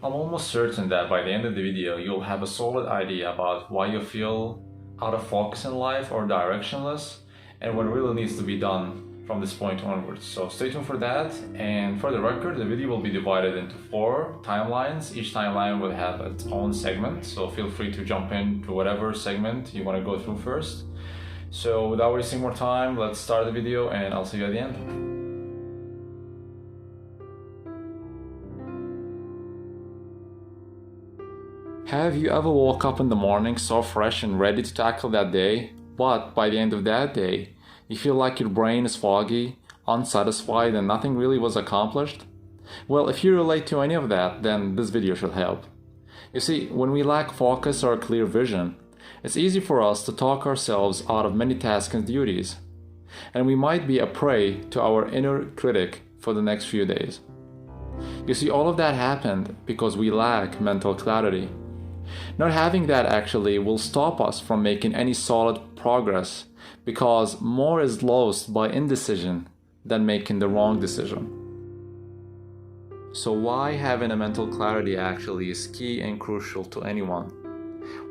I'm almost certain that by the end of the video, you'll have a solid idea about why you feel out of focus in life or directionless, and what really needs to be done from this point onwards. So stay tuned for that. And for the record, the video will be divided into 4 timelines. Each timeline will have its own segment, so feel free to jump into whatever segment you want to go through first. So without wasting more time, let's start the video and I'll see you at the end. Have you ever woke up in the morning so fresh and ready to tackle that day, but by the end of that day, you feel like your brain is foggy, unsatisfied, and nothing really was accomplished? Well, if you relate to any of that, then this video should help. You see, when we lack focus or clear vision, it's easy for us to talk ourselves out of many tasks and duties, and we might be a prey to our inner critic for the next few days. You see, all of that happened because we lack mental clarity. Not having that actually will stop us from making any solid progress, because more is lost by indecision than making the wrong decision. So why having a mental clarity actually is key and crucial to anyone?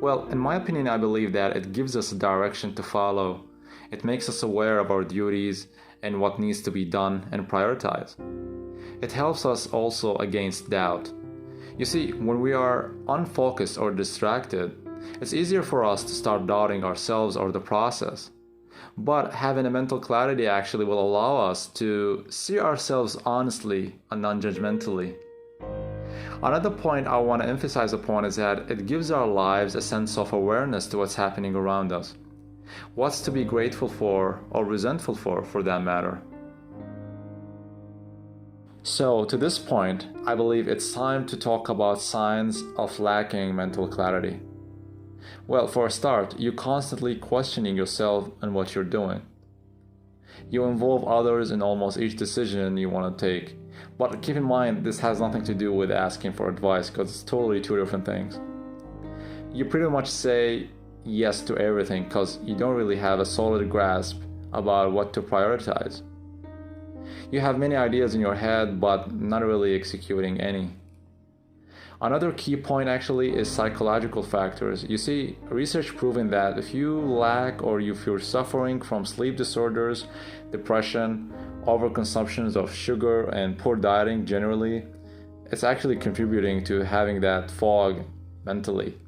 Well, in my opinion, I believe that it gives us a direction to follow. It makes us aware of our duties and what needs to be done and prioritize. It helps us also against doubt. You see, when we are unfocused or distracted, it's easier for us to start doubting ourselves or the process. But having a mental clarity actually will allow us to see ourselves honestly and non-judgmentally. Another point I want to emphasize upon is that it gives our lives a sense of awareness to what's happening around us. What's to be grateful for or resentful for that matter. So, to this point, I believe it's time to talk about signs of lacking mental clarity. Well, for a start, you're constantly questioning yourself and what you're doing. You involve others in almost each decision you want to take. But keep in mind, this has nothing to do with asking for advice, because it's totally 2 different things. You pretty much say yes to everything because you don't really have a solid grasp about what to prioritize. You have many ideas in your head, but not really executing any. Another key point actually is psychological factors. You see, research proving that if you lack or if you're suffering from sleep disorders, depression, overconsumptions of sugar, and poor dieting generally, it's actually contributing to having that fog mentally.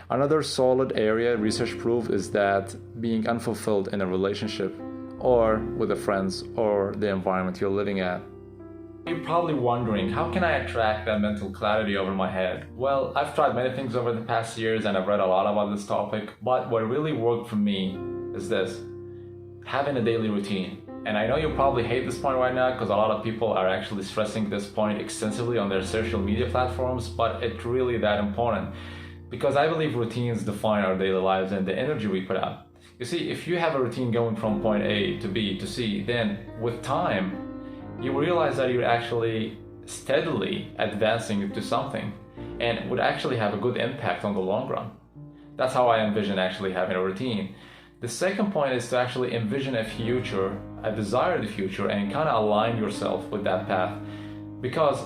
Another solid area research proof is that being unfulfilled in a relationship or with the friends or the environment you're living at. You're probably wondering, how can I attract that mental clarity over my head? Well, I've tried many things over the past years and I've read a lot about this topic, but what really worked for me is this: having a daily routine. And I know you probably hate this point right now because a lot of people are actually stressing this point extensively on their social media platforms, but it's really that important because I believe routines define our daily lives and the energy we put out. You see, if you have a routine going from point A to B to C, then with time, you realize that you're actually steadily advancing into something and would actually have a good impact on the long run. That's how I envision actually having a routine. The second point is to actually envision a future, a desired future, and kind of align yourself with that path. Because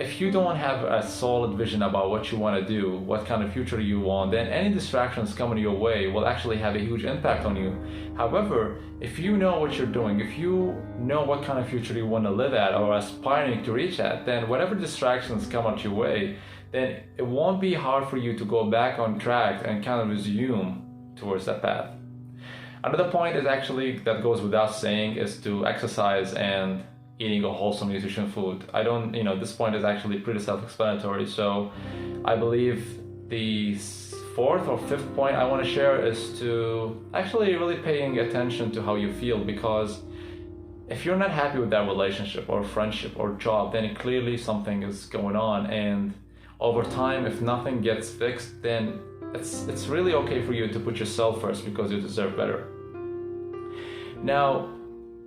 if you don't have a solid vision about what you want to do, what kind of future you want, then any distractions coming your way will actually have a huge impact on you. However, if you know what you're doing, if you know what kind of future you want to live at or aspiring to reach at, then whatever distractions come at your way, then it won't be hard for you to go back on track and kind of resume towards that path. Another point is actually that goes without saying is to exercise and eating a wholesome nutrition food. This point is actually pretty self-explanatory. So I believe the 4th or 5th point I want to share is to actually really paying attention to how you feel, because if you're not happy with that relationship or friendship or job, then clearly something is going on, and over time, if nothing gets fixed, then it's really okay for you to put yourself first because you deserve better. Now,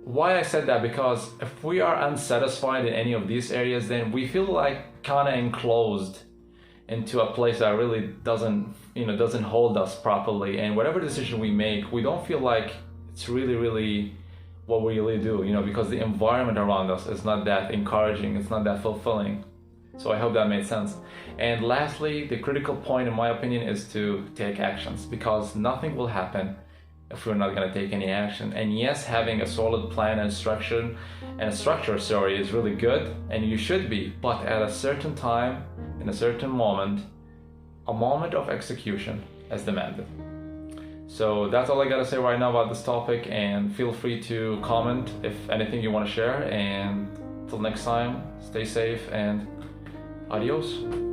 why I said that, because if we are unsatisfied in any of these areas, then we feel like kind of enclosed into a place that really doesn't hold us properly, and whatever decision we make, we don't feel like it's really what we really do, because the environment around us is not that encouraging, it's not that fulfilling. So I hope that made sense. And lastly, the critical point in my opinion is to take actions, because nothing will happen if we're not going to take any action. And yes, having a solid plan and structure is really good, and you should be, but at a certain time, in a certain moment, a moment of execution is demanded. So that's all I gotta say right now about this topic, and feel free to comment if anything you want to share. And till next time, stay safe and adios.